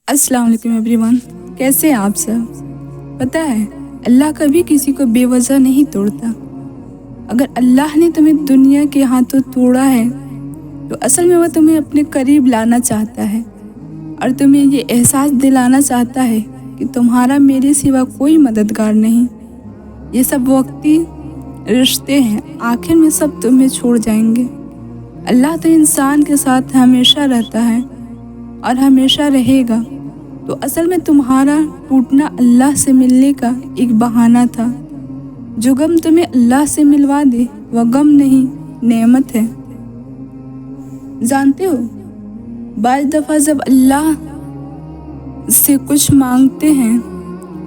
अस्सलाम वालेकुम एवरीवन, कैसे हैं आप सब। पता है, अल्लाह कभी किसी को बेवजह नहीं तोड़ता। अगर अल्लाह ने तुम्हें दुनिया के हाथों तोड़ा है तो असल में वह तुम्हें अपने करीब लाना चाहता है और तुम्हें ये एहसास दिलाना चाहता है कि तुम्हारा मेरे सिवा कोई मददगार नहीं। ये सब वक्ती रिश्ते हैं, आखिर में सब तुम्हें छोड़ जाएंगे। अल्लाह तो इंसान के साथ हमेशा रहता है और हमेशा रहेगा। तो असल में तुम्हारा टूटना अल्लाह से मिलने का एक बहाना था। जो गम तुम्हें अल्लाह से मिलवा दे वह गम नहीं, नेमत है। जानते हो, बाज़ दफ़ा जब अल्लाह से कुछ मांगते हैं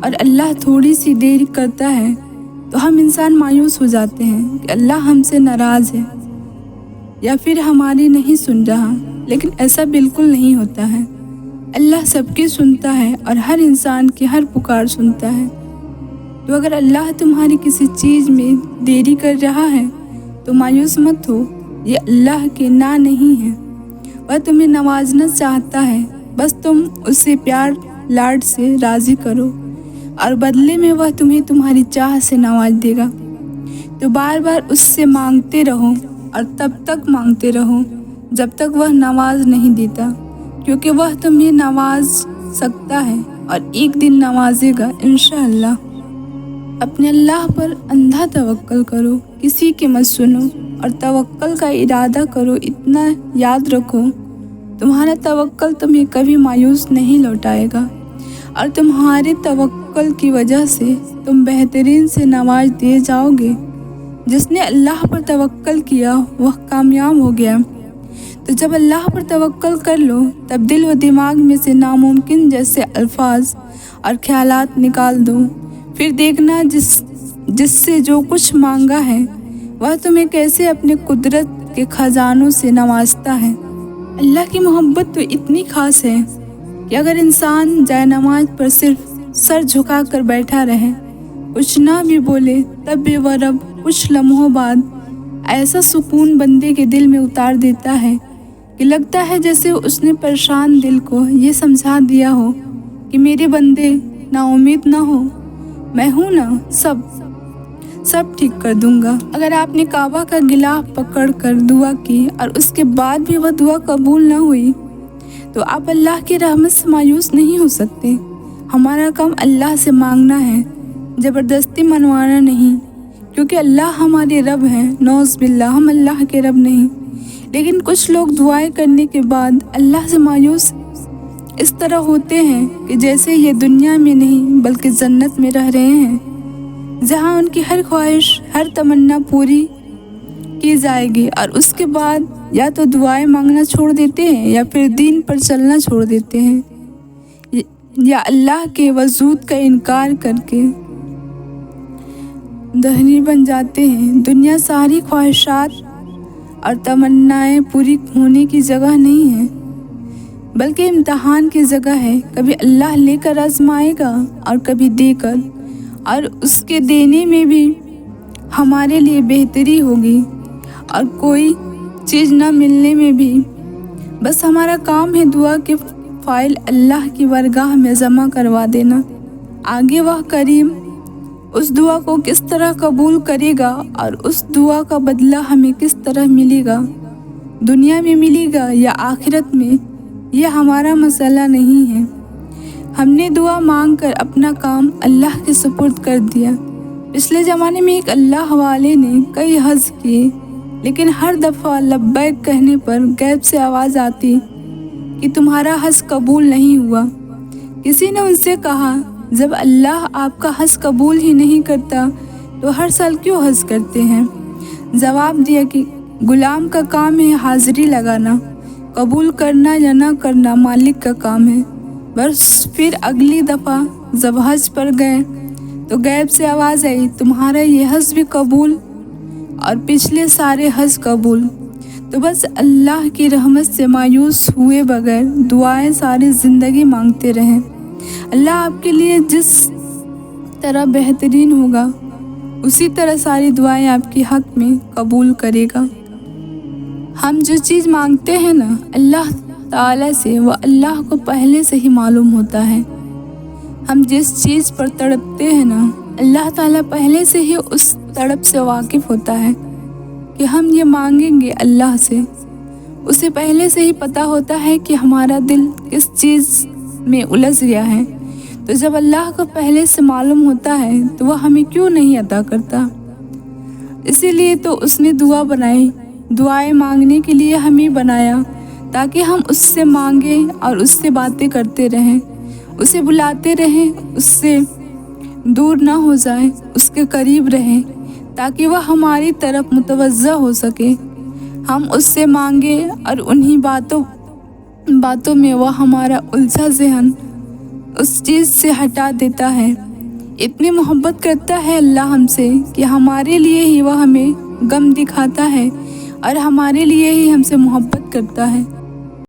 और अल्लाह थोड़ी सी देर करता है तो हम इंसान मायूस हो जाते हैं कि अल्लाह हमसे नाराज़ है या फिर हमारी नहीं सुन रहा। लेकिन ऐसा बिल्कुल नहीं होता है। अल्लाह सबकी सुनता है और हर इंसान की हर पुकार सुनता है। तो अगर अल्लाह तुम्हारी किसी चीज़ में देरी कर रहा है तो मायूस मत हो। ये अल्लाह की ना नहीं है, वह तुम्हें नवाजना चाहता है। बस तुम उससे प्यार लाड से राज़ी करो और बदले में वह तुम्हें तुम्हारी चाह से नवाज देगा। तो बार बार उससे मांगते रहो और तब तक मांगते रहो जब तक वह नवाज नहीं देता, क्योंकि वह तुम्हें नवाज सकता है और एक दिन नवाजेगा इंशाअल्लाह। अपने अल्लाह पर अंधा तवक्कल करो, किसी की मत सुनो और तवक्कल का इरादा करो। इतना याद रखो, तुम्हारा तवक्कल तुम्हें कभी मायूस नहीं लौटाएगा और तुम्हारे तवक्कल की वजह से तुम बेहतरीन से नवाज दिए जाओगे। जिसने अल्लाह पर तवक्कल किया वह कामयाब हो गया। तो जब अल्लाह पर तवक्कल कर लो तब दिल व दिमाग में से नामुमकिन जैसे अल्फाज और ख्यालात निकाल दो। फिर देखना जिससे जो कुछ मांगा है वह तुम्हें कैसे अपने कुदरत के खजानों से नवाजता है। अल्लाह की मोहब्बत तो इतनी खास है कि अगर इंसान जाए नमाज पर सिर्फ सर झुका कर बैठा रहे, कुछ ना भी बोले, तब भी वह रब कुछ लम्हों बाद ऐसा सुकून बंदे के दिल में उतार देता है कि लगता है जैसे उसने परेशान दिल को ये समझा दिया हो कि मेरे बंदे ना उम्मीद ना हो, मैं हूँ ना, सब ठीक कर दूंगा। अगर आपने काबा का गिलाफ पकड़ कर दुआ की और उसके बाद भी वह दुआ कबूल ना हुई तो आप अल्लाह की रहमत से मायूस नहीं हो सकते। हमारा काम अल्लाह से मांगना है, ज़बरदस्ती मनवाना नहीं, क्योंकि अल्लाह हमारे रब हैं। नौज़ बिल्लाह, हम अल्लाह के रब नहीं। लेकिन कुछ लोग दुआएं करने के बाद अल्लाह से मायूस इस तरह होते हैं कि जैसे ये दुनिया में नहीं बल्कि जन्नत में रह रहे हैं, जहाँ उनकी हर ख्वाहिश, हर तमन्ना पूरी की जाएगी। और उसके बाद या तो दुआएं मांगना छोड़ देते हैं या फिर दीन पर चलना छोड़ देते हैं या अल्लाह के वजूद का इनकार करके दहनी बन जाते हैं। दुनिया सारी ख्वाहिशात और तमन्नाएं पूरी होने की जगह नहीं है बल्कि इम्तहान की जगह है। कभी अल्लाह लेकर आजमाएगा और कभी देकर, और उसके देने में भी हमारे लिए बेहतरी होगी और कोई चीज़ न मिलने में भी। बस हमारा काम है दुआ के फ़ाइल अल्लाह की बरगाह में जमा करवा देना। आगे वह करीम उस दुआ को किस तरह कबूल करेगा और उस दुआ का बदला हमें किस तरह मिलेगा, दुनिया में मिलेगा या आखिरत में, यह हमारा मसला नहीं है। हमने दुआ मांग कर अपना काम अल्लाह के सुपुर्द कर दिया। पिछले ज़माने में एक अल्लाह वाले ने कई हज किए, लेकिन हर दफ़ा लब्बैक कहने पर गैब से आवाज़ आती कि तुम्हारा हज कबूल नहीं हुआ। किसी ने उनसे कहा, जब अल्लाह आपका हज कबूल ही नहीं करता तो हर साल क्यों हज करते हैं? जवाब दिया कि गुलाम का काम है हाज़िरी लगाना, कबूल करना या ना करना मालिक का काम है। बस फिर अगली दफ़ा जब हज पर गए तो गैब से आवाज़ आई, तुम्हारा ये हज भी कबूल और पिछले सारे हज कबूल। तो बस अल्लाह की रहमत से मायूस हुए बगैर दुआएं सारी ज़िंदगी मांगते रहें। अल्लाह आपके लिए जिस तरह बेहतरीन होगा उसी तरह सारी दुआएं आपके हक में कबूल करेगा। हम जो चीज़ मांगते हैं ना, अल्लाह تعالیٰ سے وہ اللہ کو پہلے سے ہی معلوم ہوتا ہے۔ ہم جس چیز پر تڑپتے ہیں نا، اللہ تعالیٰ پہلے سے ہی اس تڑپ سے واقف ہوتا ہے کہ ہم یہ مانگیں گے اللہ سے۔ اسے پہلے سے ہی پتہ ہوتا ہے کہ ہمارا دل کس چیز میں الجھ گیا ہے، تو جب اللہ کو پہلے سے معلوم ہوتا ہے تو وہ ہمیں کیوں نہیں عطا کرتا۔ اسی لیے تو اس نے دعا بنائی، دعائیں مانگنے کے لیے ہمیں بنایا، تاکہ ہم اس سے مانگیں اور اس سے باتیں کرتے رہیں، اسے بلاتے رہیں، اس سے دور نہ ہو جائیں، اس کے قریب رہیں، تاکہ وہ ہماری طرف متوجہ ہو سکے۔ ہم اس سے مانگے اور انہی باتوں میں وہ ہمارا الجھا ذہن اس چیز سے ہٹا دیتا ہے۔ اتنی محبت کرتا ہے اللہ ہم سے کہ ہمارے لیے ہی وہ ہمیں غم دکھاتا ہے اور ہمارے لیے ہی ہم سے محبت کرتا ہے۔